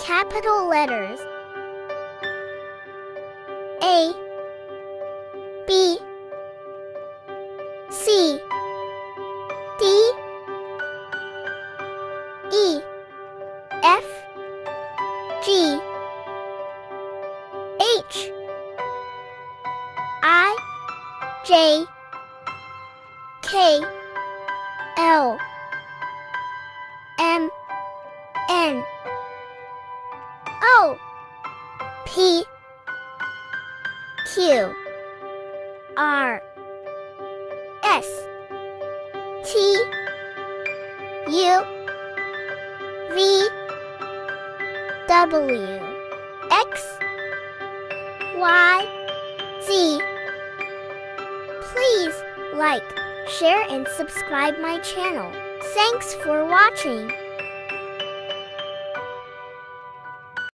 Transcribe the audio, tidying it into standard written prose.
Capital letters: A, B, C, D, E, F, G, H, I, J, K, L, M, N, O, P, Q, R, S, T, U, V, W, X, Y, Z. Please like, share and subscribe my channel. Thanks for watching.